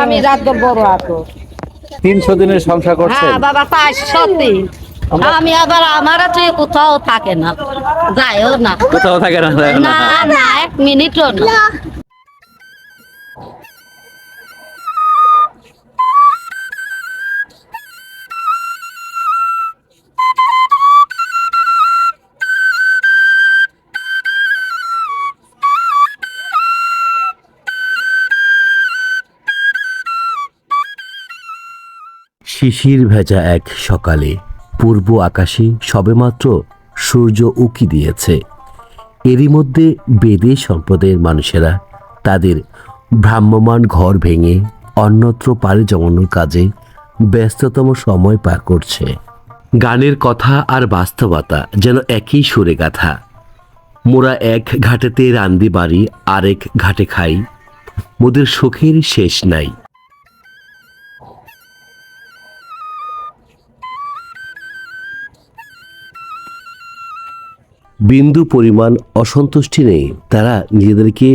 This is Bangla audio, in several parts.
আমি রাত বড় আতো 300 দিনের সংসার করছেন? হ্যাঁ বাবা 500 দিন। আমি আবার আমার তুই কোথাও থাকে না, যাইও না, কোথাও থাকে না? না না 1 মিনিটও না। শিশির ভেজা এক সকালে পূর্ব আকাশে সবেমাত্র সূর্য উঁকি দিয়েছে। এরই মধ্যে বেদে সম্প্রদায়ের মানুষেরা তাদের ভ্রাম্যমান ঘর ভেঙে অন্যত্র পাড়ি জমানোর কাজে ব্যস্ততম সময় পার করছে। গানের কথা আর বাস্তবতা যেন একই সুরে গাথা। মোরা এক ঘাটেতে রান্দি বাড়ি, আরেক ঘাটে খাই, মোদের সুখের শেষ নাই। বিন্দু পরিমাণ অসন্তুষ্টি নেই, তারা নিজেদেরকে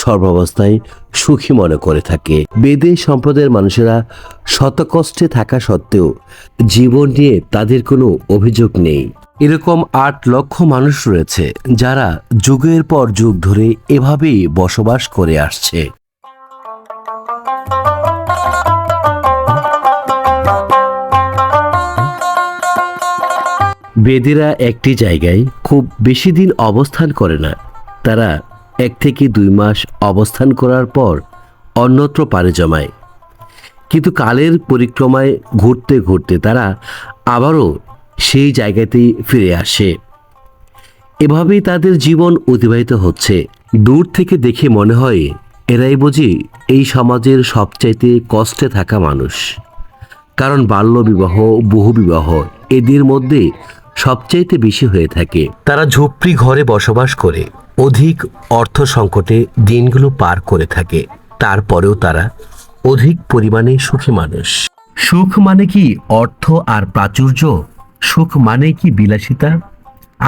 সর্বাবস্থায় সুখী মনে করে থাকে। বেদে সম্প্রদায়ের মানুষেরা শতকষ্টে থাকা সত্ত্বেও জীবন নিয়ে তাদের কোনো অভিযোগ নেই। এরকম 8 লক্ষ মানুষ রয়েছে যারা যুগের পর যুগ ধরে এভাবেই বসবাস করে আসছে। বেদেরা একটি জায়গায় খুব বেশি দিন অবস্থান করে না। তারা 1 থেকে 2 মাস অবস্থান করার পর অন্যত্র পাড়ি জমায়। কিন্তু কালের পরিক্রমায় ঘুরতে ঘুরতে তারা আবারও সেই জায়গাতেই ফিরে আসে। এভাবেই তাদের জীবন অতিবাহিত হচ্ছে। দূর থেকে দেখে মনে হয় এরাই বুঝি এই সমাজের সবচাইতে কষ্টে থাকা মানুষ। কারণ বাল্যবিবাহ, বহুবিবাহ এদের মধ্যে সবচাইতে বেশি হয়ে থাকে। তারা ঝুপড়ি ঘরে বসবাস করে অধিক অর্থ সংকটে দিনগুলো পার করে থাকে। তারপরেও তারা অধিক পরিমাণে সুখী মানুষ। সুখ মানে কি অর্থ আর প্রাচুর্য? সুখ মানে কি বিলাসিতা?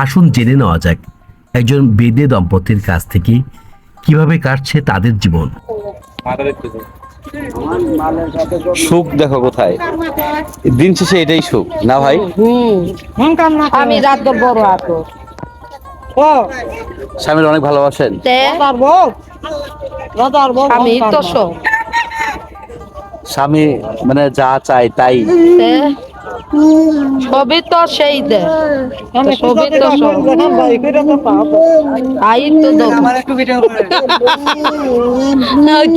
আসুন জেনে নেওয়া যাক একজন বেদে দম্পতির কাছ থেকে কিভাবে কাটছে তাদের জীবন। সুখ দেখো কোথায়, দিন শেষে এটাই সুখ না ভাই? আমি রাত বড় আতো স্বামীর অনেক ভালোবাসেন? আমি তো সব স্বামী মানে যা চাই তাই? সবই তো সেই দে, সবই তো আই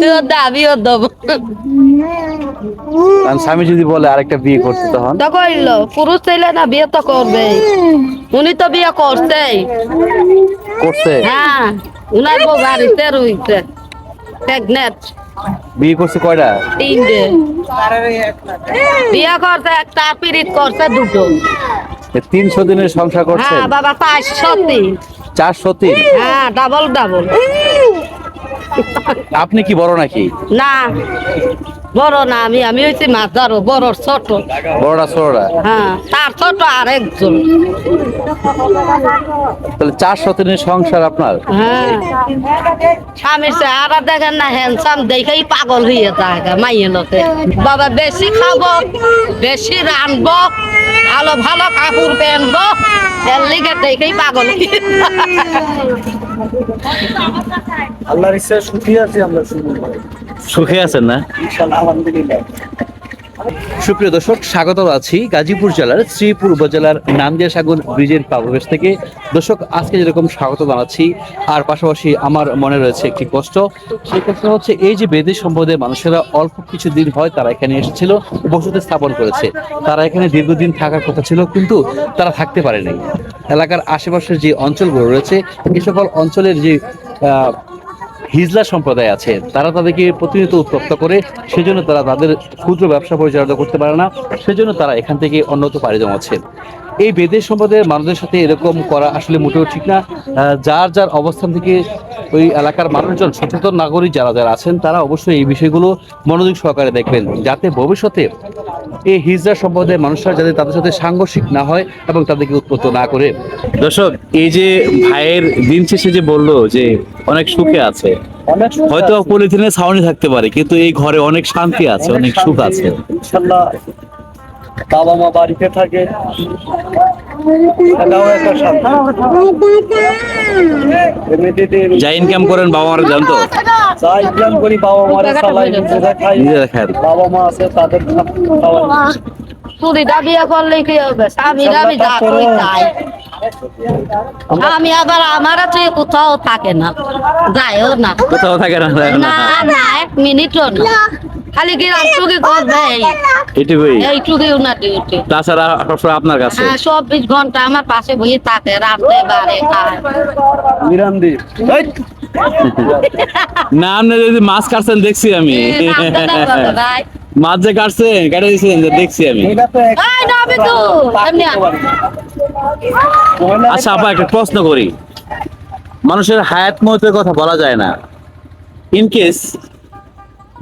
তো দাবিও দেবো। কারণ স্বামী যদি বলে আরেকটা বিয়ে করতে তখন? তো কইলো পুরুষ চাইলে না বিয়ে তো করবে, উনি তো বিয়ে করছেই। করছে? হ্যাঁ, উনার বউ বাড়িতে রইছে, প্রেগনেন্ট। বিয়ে করছে কয়টা? 3টে বিয়ে করছে, একটা পিরিত করছে 2টো। 300 দিনের সংসার করছেন? হ্যাঁ বাবা 500 দিন। 400 দিন? হ্যাঁ, ডাবল ডাবল। আপনি কি বড় নাকি? না বড় না, আমি হইছি মাঝারো, বড় ছোট। বড়রা ছোটরা? হ্যাঁ, তার ছোট আরেকজন। তাহলে 400 দিনের সংসার আপনার? হ্যাঁ, স্বামীর চেহারা দেখেন না, হ্যান্ডসাম দেখেই পাগল হয়ে যায় মাইয়ে লোকে। বাবা বেশি খাবো, বেশি রানবো, ভালো ভালো কাপড় পেনবো, এর লিগে দেখেই পাগল হয়ে যায়। আল্লাহর ইচ্ছা সুখী আছি আমরা। সুখে আছেন না? ইনশাআল্লাহ, আলহামদুলিল্লাহ। সুপ্রিয় দর্শক, স্বাগত আছি গাজীপুর জেলার শ্রীপুর উপজেলার নামদিয়া সাগর ব্রিজের পাদদেশ থেকে। দর্শক, আজকে যেরকম স্বাগত জানাচ্ছি, আর পাশাপাশি আমার মনে রয়েছে একটি কষ্ট। সেই কষ্ট হচ্ছে এই যে বেদে সম্প্রদায়ের মানুষেরা অল্প কিছু দিন হয় তারা এখানে এসেছিল, বসতি স্থাপন করেছে। তারা এখানে দীর্ঘদিন থাকার কথা ছিল, কিন্তু তারা থাকতে পারেনি। এলাকার আশেপাশের যে অঞ্চলগুলো রয়েছে, এই সকল অঞ্চলের যে হিজলা সম্প্রদায় আছে, তারা তাদেরকে প্রতিনিয়ত উত্তপ্ত করে। সেজন্য তারা তাদের ক্ষুদ্র ব্যবসা পরিচালনা করতে পারে না, সেজন্য তারা এখান থেকে অন্যত্র পাড়ি জমাচ্ছে। এই বেদের সম্প্রদায়ের মানুষদের সাথে এরকম করা আসলে মোটেও ঠিক না। যার যার অবস্থান থেকে ওই এলাকার মানুষজন, সচেতন নাগরিক যারা যারা আছেন, তারা অবশ্যই এই বিষয়গুলো মনোযোগ সহকারে দেখবেন, যাতে ভবিষ্যতে এই হিজড়া সম্প্রদায়ের মানুষরা যাতে তাদের সাথে সাংঘর্ষিক না হয় এবং তাদেরকে উৎপত্ত না করে। দর্শক, এই যে ভাইয়ের দিন শেষে যে বললো যে অনেক সুখে আছে, অনেক সুখ হয়তো আছে। পলিথিনের ছাউনি থাকতে পারে, কিন্তু এই ঘরে অনেক শান্তি আছে, অনেক সুখ শান্তি। আছে। ইনশাল্লাহ বাবা মা বাড়িতে থাকে, সেটাও একটা শান্তি। এমনিতে যা ইনকাম করেন বাবা মারা জান তো? যা ইনকাম করি বাবা মারা চালাই, নিজেরা খাই। নিজেরা খান। বাবা মা আছে তাদের খাওয়াই। চুরিটা বিয়ে করলে কি হবে? স্বামীরা আমি যা করি তাই। আমি আবার আমার তুই কোথাও থাকে না, যাইও না। কোথাও থাকে না, না না, 1 মিনিটও না। খালি কি রাষ্ট্রকে করবে এটুকুই। এইটুকুই না ডিউটি। তাছাড়া সবসময় আপনার কাছে। হ্যাঁ, 24 ঘন্টা আমার পাশে বসে থাকে, রাঁধতে বাড়ে খায়। মিরান্দি না, আপনি যদি মাছ কাটছেন দেখছি আমি। রাঁধতে না বলো, ভাই। মাছ যে কাটছেন, কেটে দিচ্ছেন দেখছি আমি। এটা তো এক- এই না, আমি তো এমনি আচ্ছা আপা, একটা প্রশ্ন করি। মানুষের হায়াত মৌতের কথা বলা যায় না, ইনকেস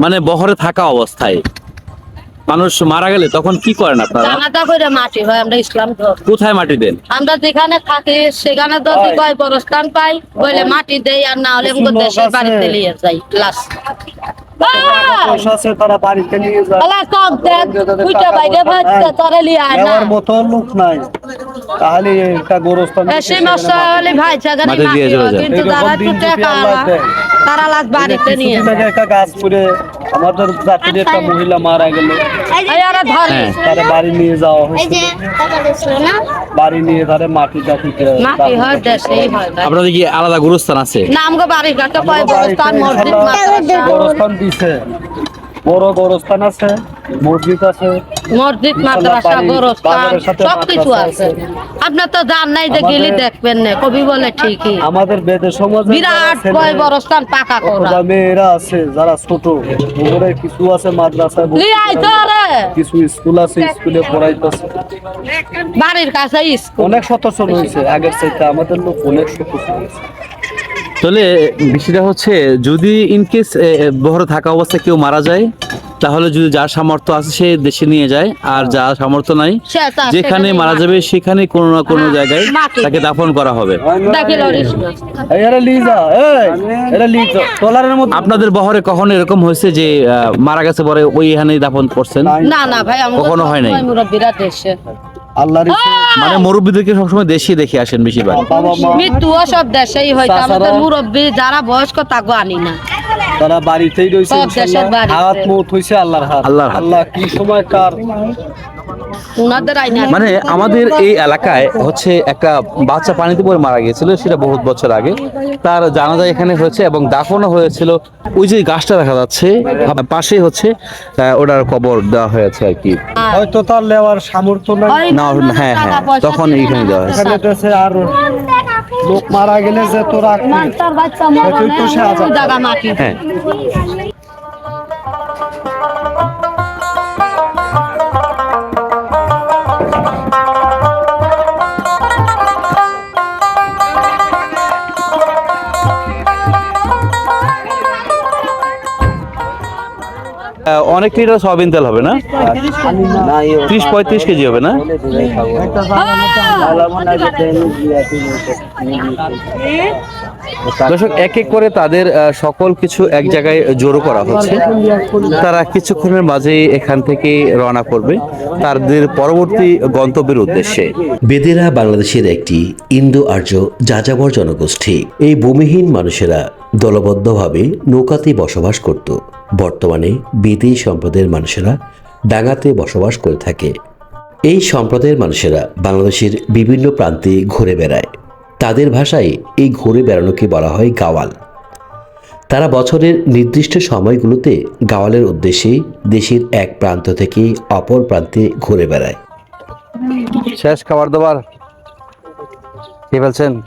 মানে বহরে থাকা অবস্থায় মানুষ মারা গেলে তখন কি করেন আপনারা? জানাজা করে মাটি হয়, আমরা ইসলাম ধর্ম। কোথায় মাটি দেন? আমরা যেখানে থাকি সেখানে যদি কয় বরস্থান পাই বলে মাটি দেই, আর না হলে আমাদের দেশের বাড়িতে নিয়ে যাই ক্লাস। পয়সা আছে, তারা বাড়িতে নিয়ে যায়। নেওয়ার মতো লোক নাই, তাহলে একটা গোরস্থান মাটি দিয়ে চলে যায়। কিন্তু যারা একটু টাকা আলা, তারা লাশ বাড়িতে নিয়ে যায়। একটা গাছ করে আমাদের জাতির একটা মহিলা মারা গেল, এই ওরা ধরে হ্যাঁ। তারা বাড়ি নিয়ে যাওয়া হয়েছে, বাড়ি নিয়ে তারা মাটি জাতিকে মাটি হয় দেশেই হয় ভাই। আপনাদের কি আলাদা গুরুস্থান আছে? নাম গো বাড়ির কাছে কয় বরস্থান মসজিদ মাদ্রাসা। গোরস্থান দিছে, বড় গোরস্থান আছে, মসজিদ আছে, মসজিদ মাদ্রাসা গোরস্থান বাজারের সাথে সবকিছু মাদ্রাসা আছে। আপনার তো জান নাই যে গেলে আমাদের- দেখবেন না, কবি বলে ঠিকই। আমাদের বেদে সমাজে বিরাট কয় বরস্থান পাকা করা। অথবা মেয়েরা আছে যারা ছোট, ওগুলো কিছু আছে মাদ্রাসায় ভর্তি লিয়াই তো করা, রে কিছু স্কুল আছে, স্কুলে পড়াইতেছে। বাড়ির কাছে স্কুল। অনেক সতর্ক হয়েছে আগের চাইতে, আমাদের লোক অনেক সতর্ক হয়েছে। তাহলে বিষয়টা হচ্ছে, যদি ইনকেস বহরে থাকা অবস্থায় কেউ মারা যায়, তাহলে যদি যার সামর্থ্য আছে সে দেশে নিয়ে যায়, আর যার সামর্থ্য নাই যেখানে সেখানে মারা যাবে সেখানে কোনো না কোনো হ্যাঁ, জায়গায় মাটি। তাকে দাফন করা হবে। দেখিল এই এরা লিজা, এরা লিজা টলারের মধ্যে আপনাদের বহরে কখনো এরকম হয়েছে যে মারা গেছে পরে ওইখানেই দাফন করছেন? না না ভাই, আমরা কখনো হয় নাই? মুরব্বীরা দেশে আল্লাহর ইচ্ছে, মানে মুরব্বীদেরকে সবসময় দেশে দেখে আসেন বেশিরভাগ। বাবা মা মৃত্যুও সব দেশেই হয়তো, চাচারা- আমাদের মুরব্বী যারা বয়স্ক তাকে আনি না। তারা বাড়িতেই রয়েছে, সব দেশের ইনশাআল্লাহ। বাড়িতে। হাত মৌত হয়েছে আল্লাহর হাত। আল্লাহর হাত। আল্লাহ কি সময় কার উনাদের আইনা মানে আমাদের এই এলাকায় হচ্ছে একটা বাচ্চা পানিতে পড়ে মারা গিয়েছিল, সেটা বহুত বছর আগে। তার জানাজা এখানে হয়েছে এবং দাফনও হয়েছিল। ওই যে গাছটা দেখা যাচ্ছে পাশে হচ্ছে ওটার কবর দেওয়া হয়েছে আর কি। হয়তো তার নেওয়ার সামর্থ্য নাই, না, হ্যাঁ হ্যাঁ, তখন এইখানে দেওয়া হয়েছে। এখানে দেশে আর লোক মারা গেলে যে তো রাখবে, তার বাচ্চা সেটাই তো সে আজাদ। জায়গা মাটি। হ্যাঁ, অনেক লিটার সয়াবিন তেল হবে না? 30-35 কেজি হবে না? দর্শক, এক এক করে তাদের সকল কিছু এক জায়গায় জড়ো করা হচ্ছে। তারা কিছুক্ষণের মাঝেই এখান থেকে রওনা করবে তাদের পরবর্তী গন্তব্যের উদ্দেশ্যে। বেদেরা বাংলাদেশের একটি ইন্দো আর্য যাযাবর জনগোষ্ঠী। এই ভূমিহীন মানুষেরা দলবদ্ধভাবে নৌকাতে বসবাস করত। বর্তমানে বেদে সম্প্রদায়ের মানুষেরা ডাঙাতে বসবাস করে থাকে। এই সম্প্রদায়ের মানুষেরা বাংলাদেশের বিভিন্ন প্রান্তে ঘুরে বেড়ায়। তাদের ভাষায় এই ঘুরে বেড়ানোকে বলা হয় গাওয়াল। তারা বছরের নির্দিষ্ট সময়গুলোতে গাওয়ালের উদ্দেশ্যে দেশের এক প্রান্ত থেকে অপর প্রান্তে ঘুরে বেড়ায়। শেষ খাবার দাবার খেয়ে ফেলছেন?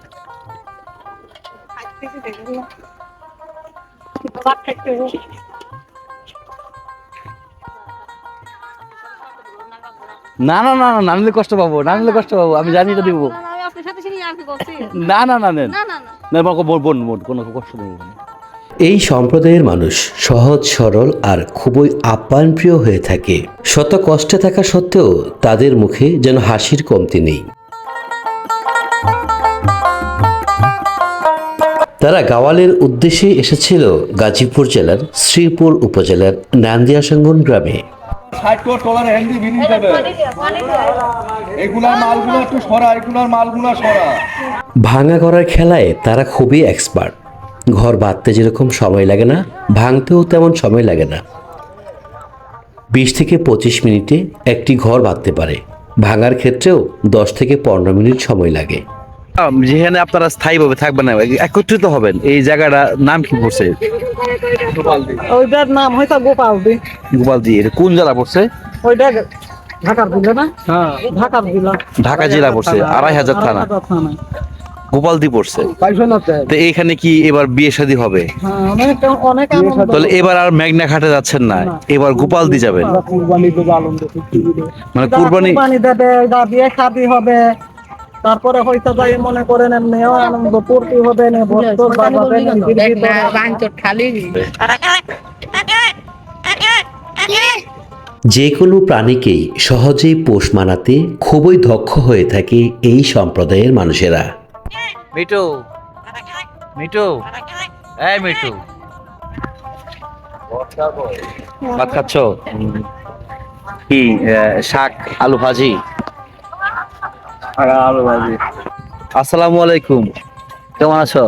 না না না না, না নিলে কষ্ট পাবো, না নিলে কষ্ট পাবো, আমি জানি এটা দিব। না না না নেন না, বোন বোন কোনো কষ্ট দেবো না। এই সম্প্রদায়ের মানুষ সহজ সরল আর খুবই আপ্যায়নপ্রিয় হয়ে থাকে। শত কষ্টে থাকা সত্ত্বেও তাদের মুখে যেন হাসির কমতি নেই। তারা গাওয়ালের উদ্দেশ্যে এসেছিল গাজীপুর জেলার শ্রীপুর উপজেলার নান্দিয়াসাঙ্গন গ্রামে। ভাঙা ঘরের খেলায় তারা খুবই এক্সপার্ট। ঘর বাঁধতে যেরকম সময় লাগে না, ভাঙতেও তেমন সময় লাগে না। 20 থেকে 25 মিনিটে একটি ঘর বাঁধতে পারে। ভাঙার ক্ষেত্রেও 10 থেকে 15 মিনিট সময় লাগে। যেখানে আপনারা স্থায়ীভাবে থাকবেন না, একত্রিত হবেন, এই জায়গাটার নাম কি পড়ছে? ওইটার নাম হয়তো গোপালদি। গোপালদি। এটা কোন জেলা পড়ছে? ওইটা ঢাকার জেলা না? হ্যাঁ, ঢাকার জেলা। ঢাকা জেলা পড়ছে। 2500 থানা। গোপালদি পড়ছে। তো এখানে কি এবার বিয়ে শাদী হবে? হ্যাঁ, অনেক আনন্দ। তাহলে এবার আর মেঘনা ঘাটে যাচ্ছেন না, এবার গোপালদি যাবেন। মানে কুরবানি দেবে, বিয়ে শাদী হবে, তারপরে হয়তো যাই মনে করেন এমনিও আনন্দ ফুর্তি হবে না, বস্তু বাজাবে যে কোনো প্রাণীকেই সহজেই পোষ মানাতে খুবই দক্ষ হয়ে থাকে এই সম্প্রদায়ের মানুষেরা। মিটু, মিটু, এই মিটু, ভাত খাচ্ছ? কি শাক আলু ভাজি? আসসালামু আলাইকুম, কেমন আছো?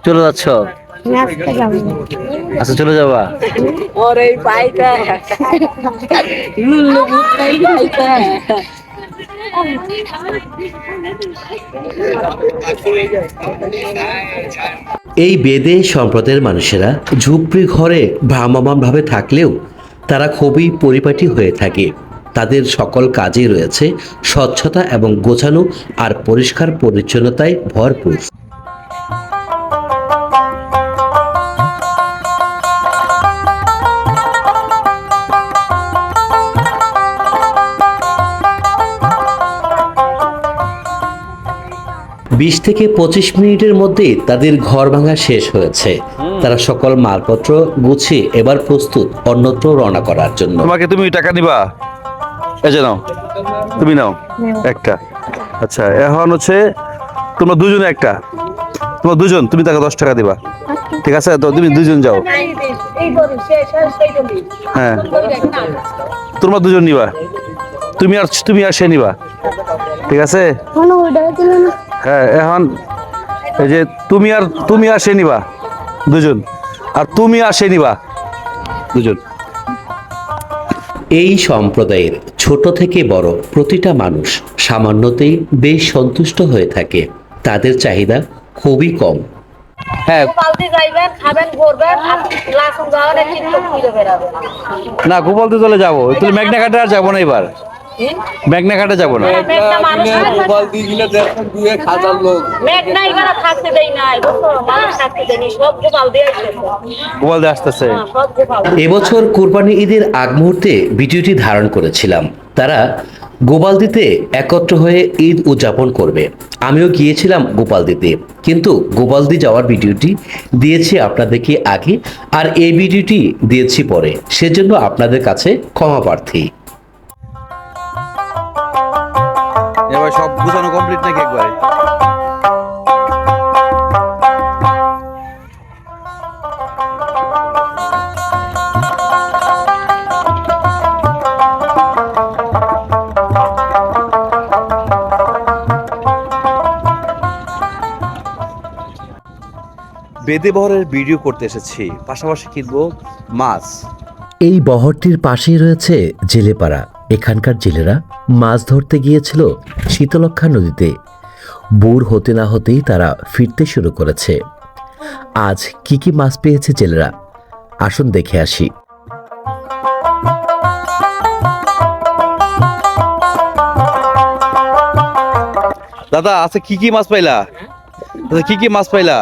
চলে যাচ্ছ? আচ্ছা, চলে যাবা? এই বেদে সম্প্রদায়ের মানুষেরা ঝুপড়ি ঘরে ভ্রাম্যমাণভাবে থাকলেও তারা খুবই পরিপাটি হয়ে থাকে। তাদের সকল কাজে রয়েছে স্বচ্ছতা এবং গোছানো আর পরিষ্কার পরিচ্ছন্নতায় ভরপুর। বিশ থেকে 25 মিনিটের মধ্যে তাদের ঘর ভাঙা শেষ হয়েছে। তারা সকল মালপত্র গুছিয়ে এবার প্রস্তুত অন্যত্র রওনা করার জন্য। তোমাকে তুমি টাকা দিবা? এই যে নাও, তুমি নাও একটা। আচ্ছা, এখন হচ্ছে তোমরা দুজনে একটা, তোমরা দুজন, তুমি তাকে 10 টাকা দিবা, ঠিক আছে? তো তুমি দুজন যাও। হ্যাঁ, তোমরা দুজন নিবা, তুমি আর সে নিবা, ঠিক আছে? হ্যাঁ, এখন এই যে তুমি আর সে নিবা দুজন, আর তুমি আর সে নিবা দুজন। এই সম্প্রদায়ের ছোট থেকে বড় প্রতিটা মানুষ সামান্যতেই বেশ সন্তুষ্ট হয়ে থাকে। তাদের চাহিদা খুবই কম। হ্যাঁ, না গোপালদি চলে যাবো, তুমি মেঘনা ঘাটে আর যাবো না, এবার মেঘনা ঘাটে যাবো না। গোপালদি আসতেছে। এবছর কোরবানি ঈদের আগ মুহূর্তে ভিডিওটি ধারণ করেছিলাম। তারা গোপালদিতে একত্র হয়ে ঈদ উদযাপন করবে। আমিও গিয়েছিলাম গোপালদিতে, কিন্তু গোপালদি যাওয়ার ভিডিওটি দিয়েছি আপনাদেরকে আগে, আর এই ভিডিওটি দিয়েছি পরে, সেজন্য আপনাদের কাছে ক্ষমা প্রার্থী। এবার সব গুছানো কমপ্লিট নাকি একবারে? বেদে বহরের ভিডিও করতে এসেছি, পাশাপাশি কিনবো মাছ। এই বহরটির পাশেই রয়েছে জেলেপাড়া। এখানকার জেলেরা মাছ ধরতে গিয়েছিল শীতলক্ষা নদীতে। ভোর হতে না হতেই তারা ফিরতে শুরু করেছে। আজ কি কি মাছ পেয়েছে জেলেরা, আসুন দেখে আসি। দাদা, আচ্ছা কি কি মাছ পাইলা? কি কি মাছ পাইলা?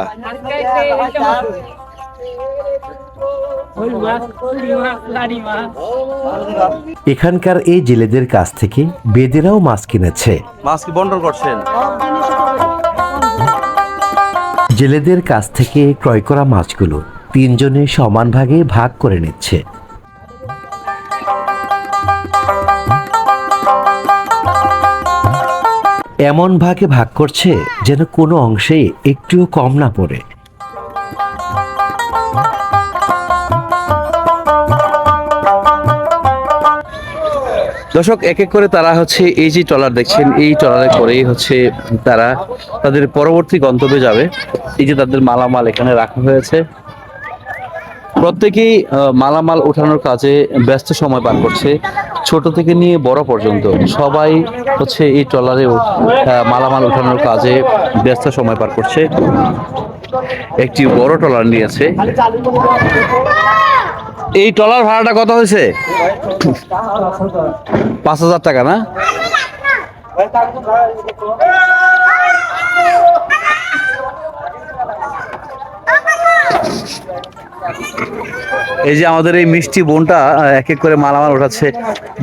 এখানকার এই জেলেদের কাছ থেকে বেদেরাও মাছ কিনেছে। মাছ কি বন্টন করছেন? জেলেদের কাছ থেকে ক্রয় করা মাছগুলো তিনজনে সমান ভাগে ভাগ করে নিচ্ছে। এমন ভাগে ভাগ করছে যেন কোনো অংশে একটুও কম না পড়ে। দর্শক এক এক করে তারা হচ্ছে এই যে ট্রলার দেখছেন, এই ট্রলারে করেই হচ্ছে তারা তাদের পরবর্তী গন্তব্যে যাবে। এই যে তাদের মালামাল এখানে রাখা হয়েছে, প্রত্যেকেই মালামাল ওঠানোর কাজে ব্যস্ত সময় পার করছে। ছোট থেকে নিয়ে বড় পর্যন্ত সবাই হচ্ছে এই ট্রলারে মালামাল ওঠানোর কাজে ব্যস্ত সময় পার করছে। একটি বড় ট্রলার নিয়েছে। এই ট্রলার ভাড়াটা কত হয়েছে? 5,000 টাকা না? এই যে আমাদের এই মিষ্টি বোনটা এক এক করে মালামাল ওঠাচ্ছে।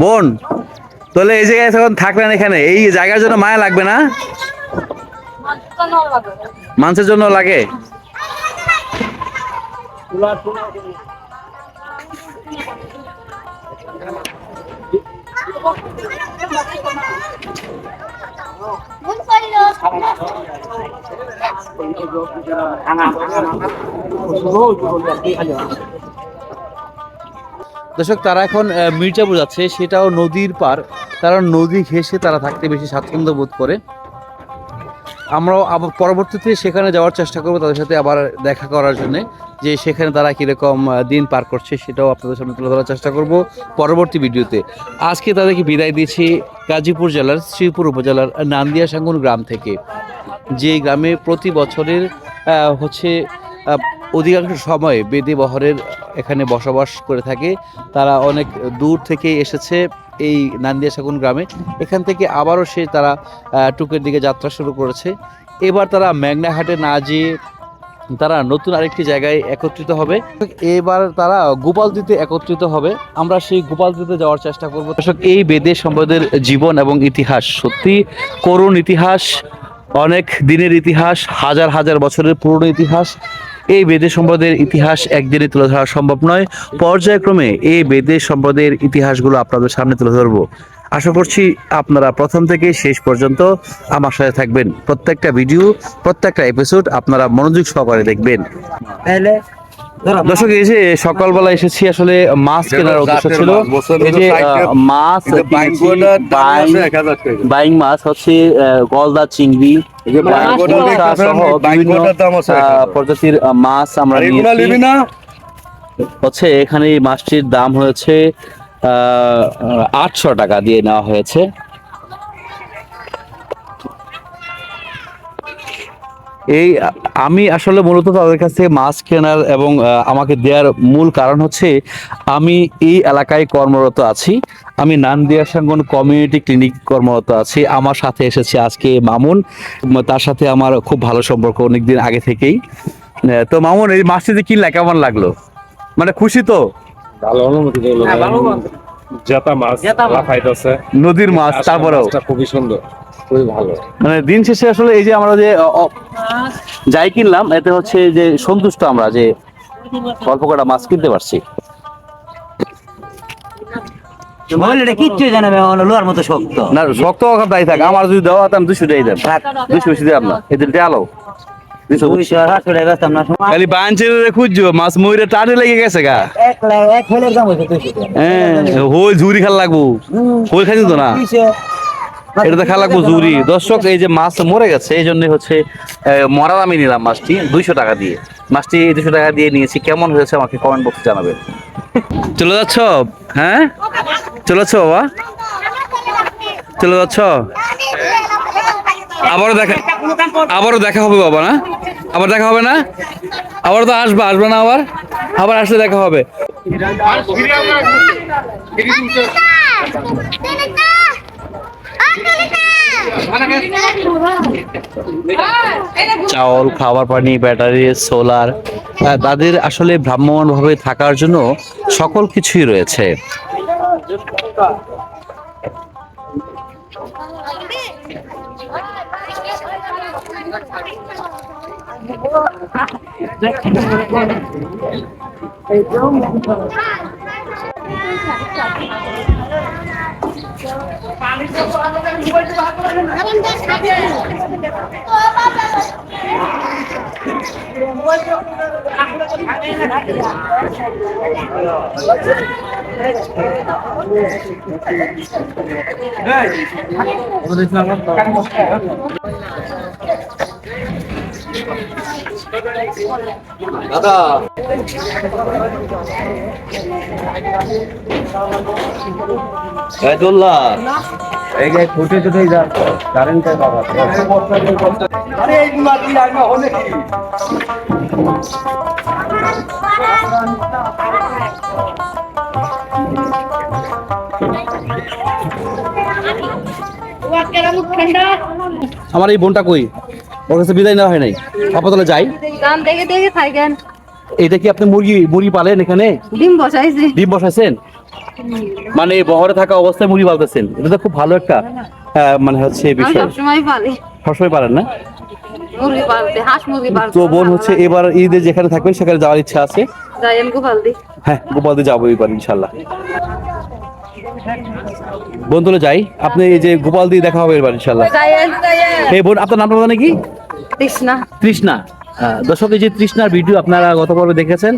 বোন, তাহলে এই জায়গায় এখন থাকলেন, এখানে এই জায়গার জন্য মায়া লাগবে না? মানুষের জন্য লাগে। দর্শক তারা এখন মির্জাপুর যাচ্ছে, সেটাও নদীর পার। কারণ নদী ঘেঁষে তারা থাকতে বেশি স্বাচ্ছন্দ্য বোধ করে। আমরাও আবার পরবর্তীতে সেখানে যাওয়ার চেষ্টা করবো, তাদের সাথে আবার দেখা করার জন্য, যে সেখানে তারা কীরকম দিন পার করছে সেটাও আপনাদের সামনে তুলে ধরার চেষ্টা করব পরবর্তী ভিডিওতে। আজকে তাদেরকে বিদায় দিয়েছি গাজীপুর জেলার শ্রীপুর উপজেলার নান্দিয়া সাঙ্গুন গ্রাম থেকে, যে গ্রামে প্রতি বছরের হচ্ছে অধিকাংশ সময় বেদে বহরের এখানে বসবাস করে থাকে। তারা অনেক দূর থেকে এসেছে এই নান্দিয়া সাগুন গ্রামে। এখান থেকে আবারও তারা টুকের দিকে যাত্রা শুরু করেছে। এবার তারা মেঘনাঘাটে না যেয়ে তারা নতুন আরেকটি জায়গায় একত্রিত হবে। এবার তারা গোপালদিতে একত্রিত হবে। আমরা সেই গোপালদিতে যাওয়ার চেষ্টা করব। দর্শক, এই বেদে সম্পদের জীবন এবং ইতিহাস সত্যি করুণ ইতিহাস, অনেক দিনের ইতিহাস, হাজার হাজার বছরের পুরনো ইতিহাস। এই বেদে সম্পদের ইতিহাস একদিনে তুলে ধরা সম্ভব নয়। পর্যায়ক্রমে এই বেদে সম্পদের ইতিহাসগুলো আপনাদের সামনে তুলে ধরবো। আশা করছি আপনারা প্রথম থেকে শেষ পর্যন্ত আমার সাথে থাকবেন। প্রত্যেকটা ভিডিও, প্রত্যেকটা এপিসোড আপনারা মনোযোগ সহকারে দেখবেন। দর্শক, এই যে সকালবেলা এসেছি, আসলে মাছ কেনার উদ্দেশ্য ছিল। এই যে মাছ, বাইং মাছ হচ্ছে গলদা চিংড়ি সহ বিভিন্ন প্রজাতির মাছ আমরা নিয়েছি। হচ্ছে এখানে এই মাছটির দাম হয়েছে 800 টাকা দিয়ে নেওয়া হয়েছে। এই আমি আসলে মূলত তাদের কাছে মাছ কেনার এবং আমাকে দেওয়ার মূল কারণ হচ্ছে আমি এই এলাকায় কর্মরত আছি। আমি নান্দিয়া সাঙ্গন কমিউনিটি ক্লিনিক কর্মরত আছি। আমার সাথে এসেছে আজকে মামুন, তার সাথে আমার খুব ভালো সম্পর্ক অনেকদিন আগে থেকেই। তো মামুন, এই মাছটিতে কিনলা, কেমন লাগলো? মানে খুশি তো? ভালো অনুমতি দিল, জেতা মাছ লাফাইতেছে, নদীর মাছ, তারপরেও খুবই সুন্দর, খুবই ভালো। মানে দিন শেষে আসলে এই যে আমরা যে যাই কিনলাম, এতে হচ্ছে যে সন্তুষ্ট আমরা যে অল্প কটা মাছ কিনতে পারছি। কিচ্ছু জানাবে লোহার মতো শক্ত না, শক্ত তাই থাক। আমার যদি দেওয়া হতাম 200 টাকা দেন, 200 বেশি দিলাম না, এদের আলো খালি বাঞ্চের খুঁজছো মাছ, ময়ূরে টানে লেগে গেছে গা। হ্যাঁ, হই ঝুরি খাল লাগবো, হই খাই তো না, এটা তো খাল লাগবো ঝুরি। দর্শক, এই যে মাছ মরে গেছে, এই জন্য হচ্ছে মরা দামে নিলাম মাছটি 200 টাকা দিয়ে। মাছটি 200 টাকা দিয়ে নিয়েছি। কেমন হয়েছে আমাকে কমেন্ট বক্সে জানাবেন। চলে যাচ্ছ? হ্যাঁ, চলে যাচ্ছ বাবা? চলে যাচ্ছ? আবারও দেখা হবে বাবা, না? আবার দেখা হবে না? আবার তো আসবে না? আবার আসলে দেখা হবে। চাউল, খাবার পানি, ব্যাটারি, সোলার, তাদের আসলে ভ্রাম্যমাণ ভাবে থাকার জন্য সকল কিছুই রয়েছে। দাদা দোল্লা এই যে ফুটে যদি যা কারেন্টের বাবা আরে এই মাটি লাগবে হলে কি আমার এই বোনটা কই, ওর কাছে বিদায় নেওয়া হয় নাই, আপাতত যাই। দাম দেখে দেখে থাকেন। এইটা কি আপনি মুরগি পালেন এখানে? ডিম বসাইছি। ডিম বসাইছেন, মানে বহরে থাকা অবস্থায় মুরগি পালতেছেন, এটা তো খুব ভালো একটা মানে হচ্ছে বিষয়। সবসময় পালি, সবসময় পারেন না? মুরগি পালতে, হাঁস মুরগি পালতে। তো বোন হচ্ছে এবার ঈদে যেখানে থাকবেন সেখানে যাওয়ার ইচ্ছা আছে। যাইয়েন গোপালদি। হ্যাঁ, গোপালদি যাবো এবার ইনশাল্লাহ। বোন তুলে যাই, আপনি এই যে গোপালদি দেখা হবে এবার ইনশাল্লাহ। এই বোন, আপনার নামটা জানেন কি? তৃষ্ণা। তৃষ্ণা। দর্শক, এই যে তৃষ্ণার ভিডিও আপনারা গত পর্বে দেখেছেন,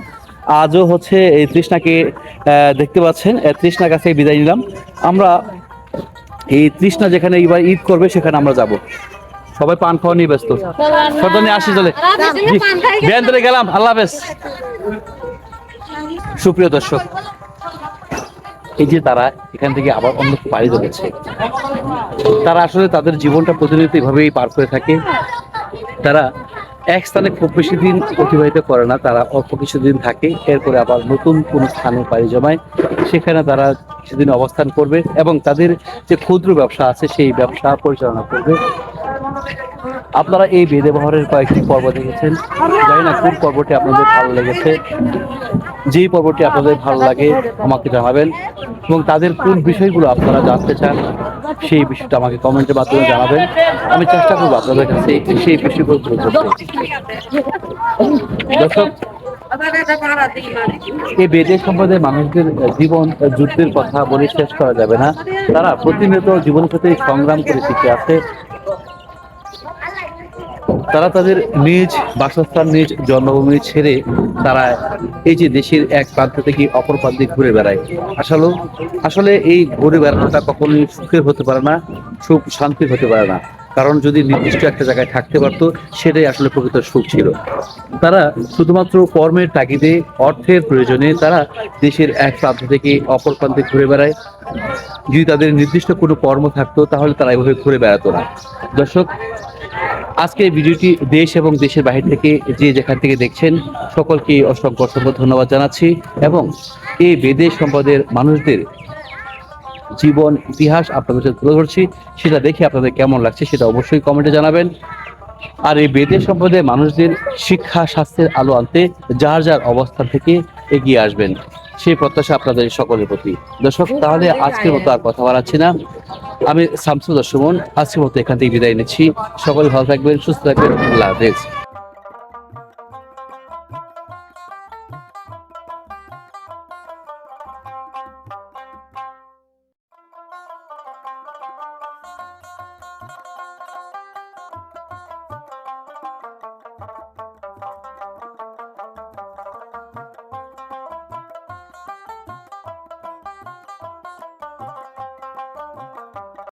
আজও হচ্ছে এই তৃষ্ণাকে দেখতে পাচ্ছেন। তৃষ্ণার কাছে বিদায় নিলাম আমরা। এই তৃষ্ণা যেখানে এবার ঈদ করবে সেখানে আমরা যাব। সবাই পান খাওয়া নিয়ে ব্যস্ত। সর্দানি আসি চলে ব্যান ধরে গেলাম, আল্লাহ হাফেজ। সুপ্রিয় দর্শক, এই যে তারা এখান থেকে আবার অন্য পাড়ি ধরেছে, তারা আসলে তাদের জীবনটা প্রতিনিয়ত এভাবেই পার করে থাকে। তারা এক স্থানে খুব বেশি দিন অতিবাহিত করে না, তারা অল্প কিছুদিন থাকে, এরপরে আবার নতুন কোনো স্থানে পাড়ি জমায়, সেখানে তারা কিছুদিন অবস্থান করবে এবং তাদের যে ক্ষুদ্র ব্যবসা আছে সেই ব্যবসা পরিচালনা করবে। আপনারা এই বেদে বহরের কয়েকটি পর্ব দেখেছেন, জানি না কোন পর্বটি আপনাদের ভালো লেগেছে। যেই পর্বটি আপনাদের ভালো লাগে আমাকে জানাবেন, এবং তাদের কোন বিষয়গুলো আপনারা জানতে চান সেই বিষয়টা আমাকে কমেন্টের মাধ্যমে জানাবেন। আমি চেষ্টা করবো আপনাদের কাছে সেই বিষয়গুলো তুলে ধরতে। দর্শক, এই বেদের সম্প্রদায়ের মানুষদের জীবন যুদ্ধের কথা বলে শেষ করা যাবে না। তারা প্রতিনিয়ত জীবনের সাথে সংগ্রাম করে টিকে আছে। তারা তাদের নিজ বাসস্থান, নিজ জন্মভূমি ছেড়ে তারা এই যে দেশের এক প্রান্ত থেকে অপর প্রান্তে ঘুরে বেড়ায়। আসলে এই ঘুরে বেড়ানোটা কখনোই সুখের হতে পারে না, সুখ শান্তির হতে পারে না। কারণ যদি নির্দিষ্ট একটা জায়গায় থাকতে পারতো সেটাই আসলে প্রকৃত সুখ ছিল। তারা শুধুমাত্র কর্মের তাগিদে, অর্থের প্রয়োজনে তারা দেশের এক প্রান্ত থেকে অপর প্রান্তে ঘুরে বেড়ায়। যদি তাদের নির্দিষ্ট কোনো কর্ম থাকতো তাহলে তারা এভাবে ঘুরে বেড়াতো না। দর্শক, আজকে এই ভিডিওটি দেশ এবং দেশের বাইরে থেকে যে যেখান থেকে দেখছেন সকলকে অসংখ্য অসংখ্য ধন্যবাদ জানাচ্ছি, এবং এই বেদের সম্পদের মানুষদের জীবন ইতিহাস আপনাদের সাথে তুলে ধরছি। সেটা দেখে আপনাদের কেমন লাগছে সেটা অবশ্যই কমেন্টে জানাবেন। আর এই বেদের সম্পদের মানুষদের শিক্ষা স্বাস্থ্যের আলো আনতে যার যার অবস্থান থেকে এগিয়ে আসবেন, সেই প্রত্যাশা আপনাদের সকলের প্রতি। দর্শক, তাহলে আজকের মতো আর কথা বাড়াচ্ছি না, আমি শামসুল সুমন আজকের মতো এখান থেকে বিদায় নিচ্ছি। সকলে ভালো থাকবেন, সুস্থ থাকবেন, আল্লাহ হাফেজ।